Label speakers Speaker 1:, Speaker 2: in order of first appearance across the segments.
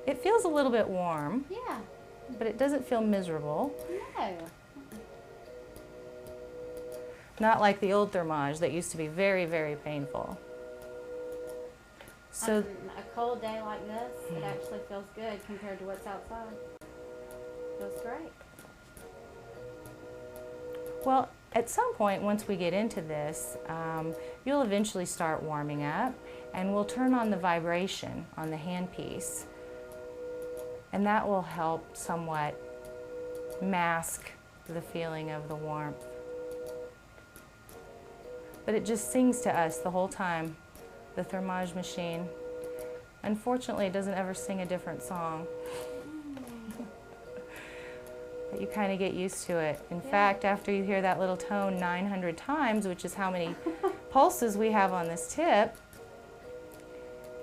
Speaker 1: It feels a little bit warm.
Speaker 2: Yeah.
Speaker 1: But it doesn't feel miserable.
Speaker 2: No.
Speaker 1: Not like the old Thermage that used to be very, very painful. So
Speaker 2: On a cold day like this, it actually feels good compared to what's outside. Feels great.
Speaker 1: well, at some point, once we get into this, you'll eventually start warming up, and we'll turn on the vibration on the handpiece, and that will help somewhat mask the feeling of the warmth. But it just sings to us the whole time, the Thermage machine. Unfortunately, it doesn't ever sing a different song. But you kind of get used to it. In fact, after you hear that little tone 900 times, which is how many pulses we have on this tip,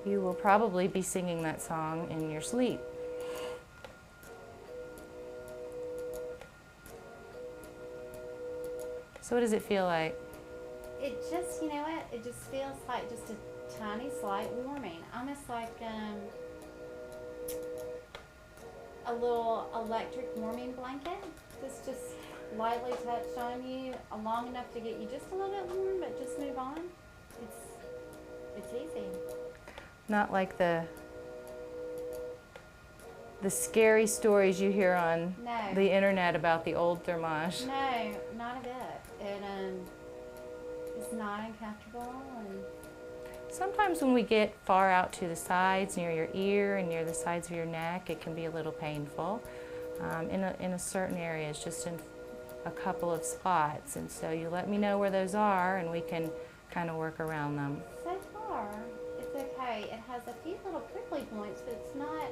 Speaker 1: you will probably be singing that song in your sleep. So what does it feel like?
Speaker 2: It just, you know what? It just feels like just a tiny slight warming. Almost like a little electric warming blanket. Just lightly touched on you long enough to get you just a little bit warm, but just move on. It's easy.
Speaker 1: Not like the scary stories you hear on the internet about the old Thermage.
Speaker 2: No, not a bit. It's not uncomfortable. And
Speaker 1: sometimes when we get far out to the sides, near your ear and near the sides of your neck, it can be a little painful in a certain areas, just in a couple of spots. And so you let me know where those are, and we can kind of work around them.
Speaker 2: so far, it's okay. It has a few little prickly points, but it's not.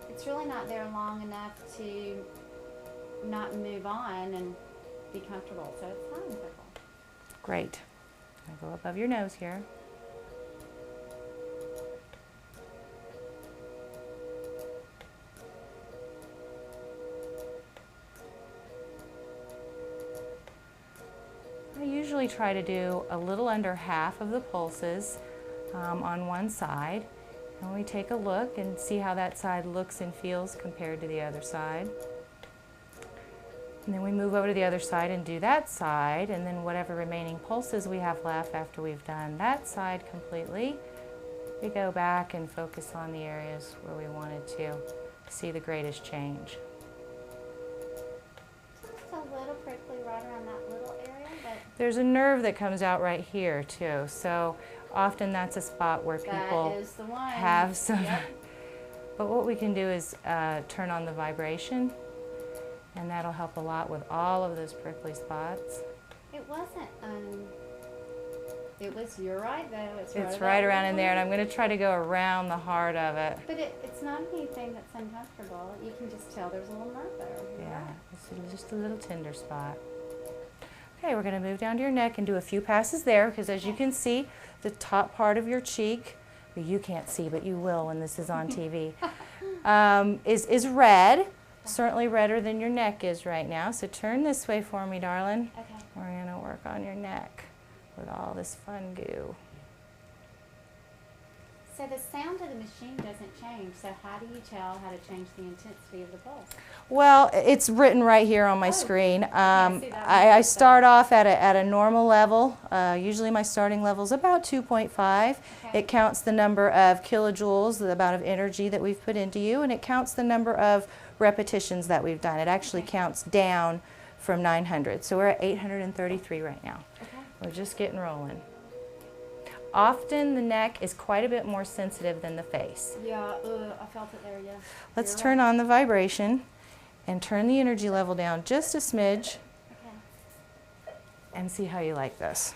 Speaker 2: It's really not there long enough to not move on and be comfortable. So it's fine so far.
Speaker 1: Great. I'll go above your nose here. I usually try to do a little under half of the pulses on one side. And we take a look and see how that side looks and feels compared to the other side. And then we move over to the other side and do that side, and then whatever remaining pulses we have left after we've done that side completely, we go back and focus on the areas where we wanted to see the greatest change.
Speaker 2: Just a little prickly right around that little area, but
Speaker 1: There's a nerve that comes out right here too, so often that's a spot where people
Speaker 2: that is the one.
Speaker 1: have some.
Speaker 2: Yep.
Speaker 1: But what we can do is turn on the vibration, and that'll help a lot with all of those prickly spots.
Speaker 2: It wasn't. You're right though.
Speaker 1: It's right around in there, and I'm going to try to go around the heart of it.
Speaker 2: But it's not anything that's uncomfortable. You can just tell there's a little nerve there.
Speaker 1: Yeah, it's just a little tender spot. Okay, we're going to move down to your neck and do a few passes there, because as you can see, the top part of your cheek, well, you can't see, but you will when this is on TV, is red. Certainly redder than your neck is right now. So turn this way for me, darling.
Speaker 2: Okay.
Speaker 1: We're going to work on your neck with all this fun goo.
Speaker 2: So the sound of the machine doesn't change. So how do you tell how to change the intensity of the pulse?
Speaker 1: Well, it's written right here on my screen.
Speaker 2: see that.
Speaker 1: I start off at a normal level. Usually my starting level is about 2.5.
Speaker 2: Okay.
Speaker 1: It counts the number of kilojoules, the amount of energy that we've put into you, and it counts the number of repetitions that we've done. It actually counts down from 900. So we're at 833 right now.
Speaker 2: Okay.
Speaker 1: We're just getting rolling. Often the neck is quite a bit more sensitive than the face.
Speaker 2: Yeah, I felt it there, yeah.
Speaker 1: Let's
Speaker 2: You're
Speaker 1: turn
Speaker 2: right.
Speaker 1: on the vibration and turn the energy level down just a smidge
Speaker 2: Okay.
Speaker 1: and see how you like this.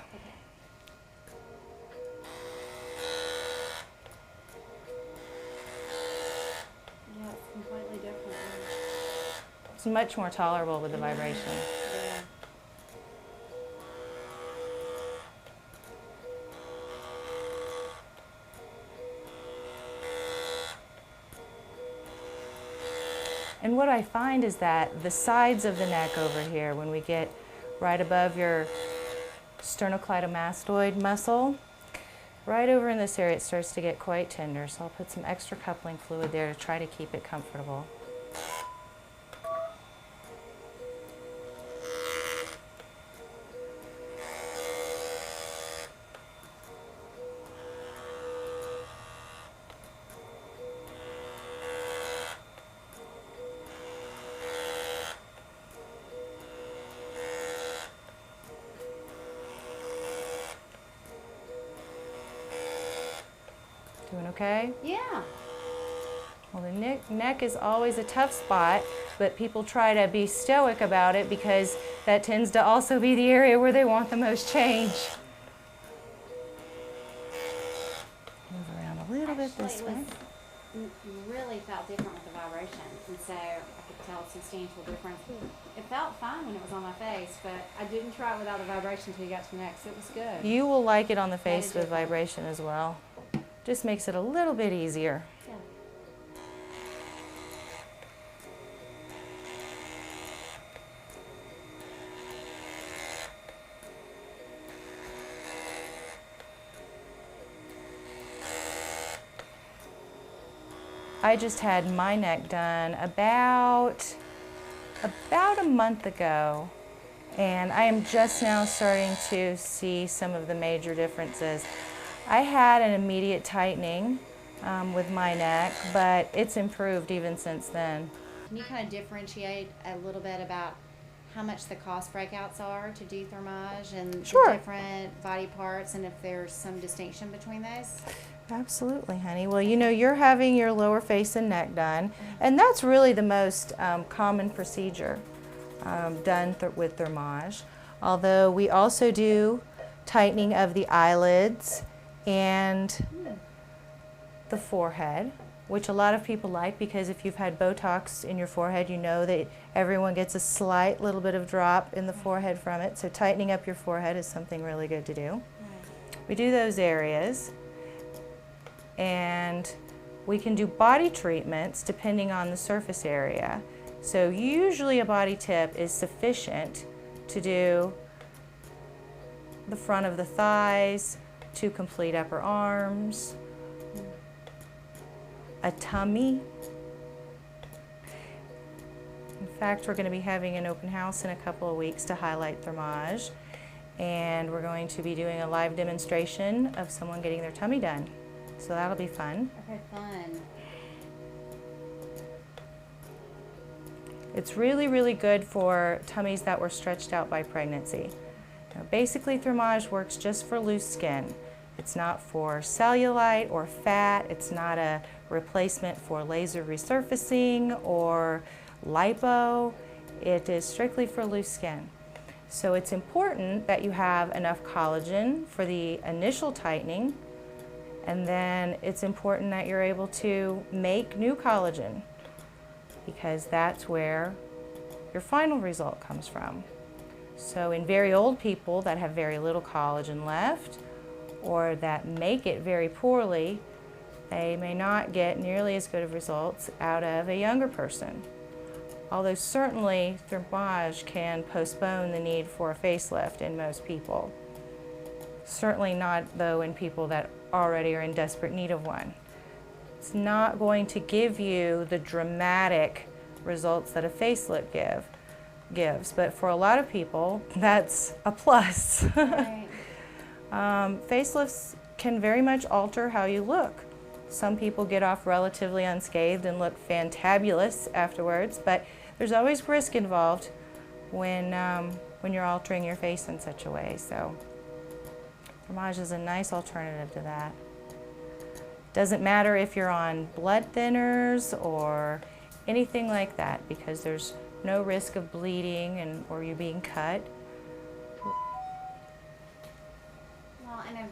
Speaker 2: Yeah, it's completely different.
Speaker 1: It's much more tolerable with the vibration.
Speaker 2: Yeah.
Speaker 1: And what I find is that the sides of the neck over here, when we get right above your sternocleidomastoid muscle, right over in this area it starts to get quite tender, so I'll put some extra coupling fluid there to try to keep it comfortable. Doing okay?
Speaker 2: Yeah.
Speaker 1: Well, the neck is always a tough spot, but people try to be stoic about it because that tends to also be the area where they want the most change. Move around a little bit this way.
Speaker 2: Really felt different with the vibration, and so I could tell a substantial difference. It felt fine when it was on my face, but I didn't try it without the vibration until you got to the neck, so it was good.
Speaker 1: You will like it on the face with vibration as well. Just makes it a little bit easier.
Speaker 2: Yeah.
Speaker 1: I just had my neck done about a month ago, and I am just now starting to see some of the major differences. I had an immediate tightening with my neck, but it's improved even since then.
Speaker 2: Can you kind of differentiate a little bit about how much the cost breakouts are to do Thermage and
Speaker 1: Sure.
Speaker 2: the different body parts, and if there's some distinction between those?
Speaker 1: Absolutely, honey. Well, you know, you're having your lower face and neck done, and that's really the most common procedure done with Thermage. Although we also do tightening of the eyelids and the forehead, which a lot of people like, because if you've had Botox in your forehead, you know that everyone gets a slight little bit of drop in the forehead from it. So tightening up your forehead is something really good to do.
Speaker 2: Right.
Speaker 1: We do those areas, and we can do body treatments depending on the surface area. So usually a body tip is sufficient to do the front of the thighs, 2 complete upper arms, a tummy. In fact, we're going to be having an open house in a couple of weeks to highlight Thermage, and we're going to be doing a live demonstration of someone getting their tummy done. So that'll be fun.
Speaker 2: Okay, fun.
Speaker 1: It's really, really good for tummies that were stretched out by pregnancy. Now, basically, Thermage works just for loose skin. It's not for cellulite or fat. It's not a replacement for laser resurfacing or lipo. It is strictly for loose skin. So it's important that you have enough collagen for the initial tightening, and then it's important that you're able to make new collagen, because that's where your final result comes from. So in very old people that have very little collagen left, or that make it very poorly, they may not get nearly as good of results out of a younger person. Although certainly Thermage can postpone the need for a facelift in most people. Certainly not, though, in people that already are in desperate need of one. It's not going to give you the dramatic results that a facelift gives, but for a lot of people, that's a plus.
Speaker 2: Right.
Speaker 1: Facelifts can very much alter how you look. Some people get off relatively unscathed and look fantabulous afterwards, but there's always risk involved when you're altering your face in such a way. So Thermage is a nice alternative to that. Doesn't matter if you're on blood thinners or anything like that, because there's no risk of bleeding or you being cut.
Speaker 2: Well, and a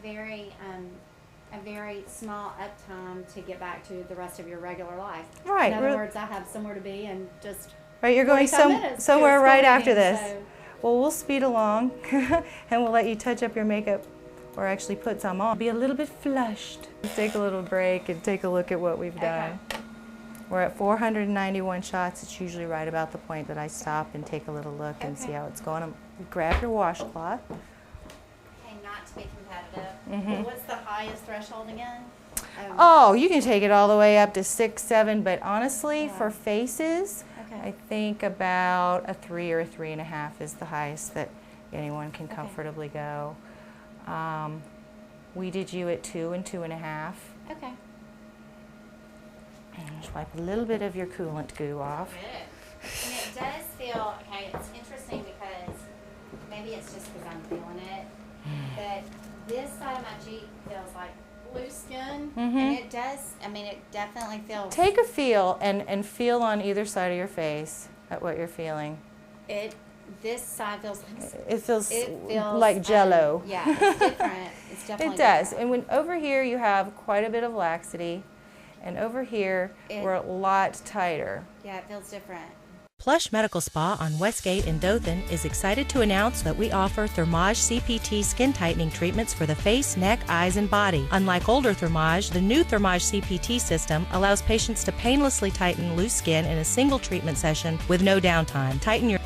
Speaker 2: very small uptime to get back to the rest of your regular life.
Speaker 1: Right.
Speaker 2: In other words, I have somewhere to be and just
Speaker 1: Right, you're going
Speaker 2: 45 minutes
Speaker 1: somewhere
Speaker 2: to a
Speaker 1: right
Speaker 2: school
Speaker 1: after
Speaker 2: meeting,
Speaker 1: this.
Speaker 2: so-
Speaker 1: Well, we'll speed along and we'll let you touch up your makeup, or actually put some on. Be a little bit flushed. Let's take a little break and take a look at what we've done.
Speaker 2: Okay.
Speaker 1: We're at 491 shots. It's usually right about the point that I stop and take a little look and see
Speaker 2: Okay.
Speaker 1: how it's going. Grab your washcloth.
Speaker 2: Okay, not to be competitive. What's the highest threshold again?
Speaker 1: Oh, you can take it all the way up to 6, 7, but honestly, for faces, I think about a 3 or a 3.5 is the highest that anyone can comfortably go. We did you at 2 and 2.5.
Speaker 2: Okay.
Speaker 1: And just wipe a little bit of your coolant goo off.
Speaker 2: Good. And it does feel, okay, it's interesting because maybe it's just because I'm feeling it, but this side of my cheek feels like loose skin, and it does, I mean, it definitely feels.
Speaker 1: Take a feel and feel on either side of your face at what you're feeling.
Speaker 2: This side feels
Speaker 1: it feels like Jell-O.
Speaker 2: Yeah, it's different. It's definitely
Speaker 1: It does.
Speaker 2: different.
Speaker 1: And when over here you have quite a bit of laxity, and over here we're a lot tighter.
Speaker 2: Yeah, it feels different.
Speaker 3: Plush Medical Spa on Westgate in Dothan is excited to announce that we offer Thermage CPT skin tightening treatments for the face, neck, eyes, and body. Unlike older Thermage, the new Thermage CPT system allows patients to painlessly tighten loose skin in a single treatment session with no downtime.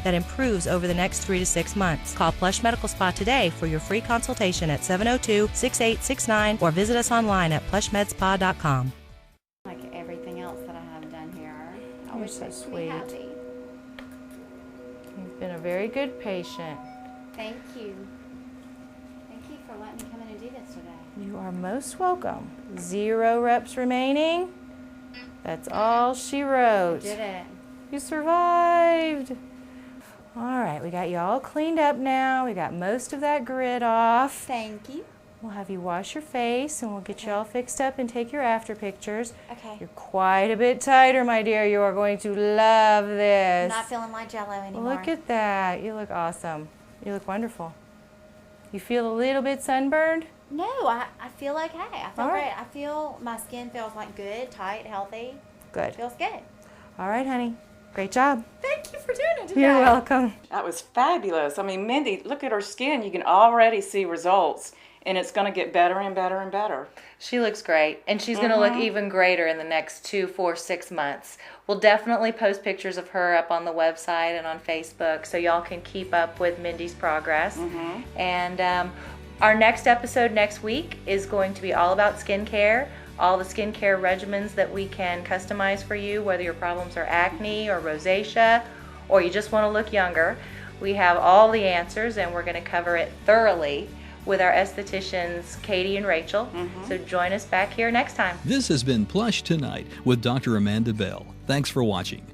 Speaker 3: That improves over the next 3 to 6 months. Call Plush Medical Spa today for your free consultation at 702-6869 or visit us online at plushmedspa.com.
Speaker 2: Like everything else that I have done here, I wish
Speaker 1: so
Speaker 2: I could be
Speaker 1: sweet.
Speaker 2: happy.
Speaker 1: You've been a very good patient.
Speaker 2: Thank you. Thank you for letting me come in and do this today.
Speaker 1: You are most welcome. 0 reps remaining. That's all she wrote.
Speaker 2: Did it.
Speaker 1: You survived. All right, we got you all cleaned up now. We got most of that grit off.
Speaker 2: Thank you.
Speaker 1: We'll have you wash your face and we'll get you all fixed up and take your after pictures.
Speaker 2: Okay.
Speaker 1: You're quite a bit tighter, my dear. You are going to love this.
Speaker 2: I'm not feeling like Jell-O anymore.
Speaker 1: Look at that. You look awesome. You look wonderful. You feel a little bit sunburned?
Speaker 2: No, I feel okay. I feel
Speaker 1: All
Speaker 2: great.
Speaker 1: right.
Speaker 2: I feel my skin feels like good, tight, healthy.
Speaker 1: Good.
Speaker 2: Feels good.
Speaker 1: All right, honey. Great job.
Speaker 2: Thank you for doing it today.
Speaker 1: You're welcome.
Speaker 4: That was fabulous. I mean, Mindy, look at her skin. You can already see results, and it's going to get better and better and better.
Speaker 1: She looks great, and she's going to look even greater in the next 2, 4, 6 months. We'll definitely post pictures of her up on the website and on Facebook so y'all can keep up with Mindy's progress. And our next episode next week is going to be all about skincare, all the skincare regimens that we can customize for you, whether your problems are acne or rosacea or you just want to look younger. We have all the answers, and we're going to cover it thoroughly with our estheticians, Katie and Rachel. So join us back here next time.
Speaker 5: This has been Plush Tonight with Dr. Amanda Bell. Thanks for watching.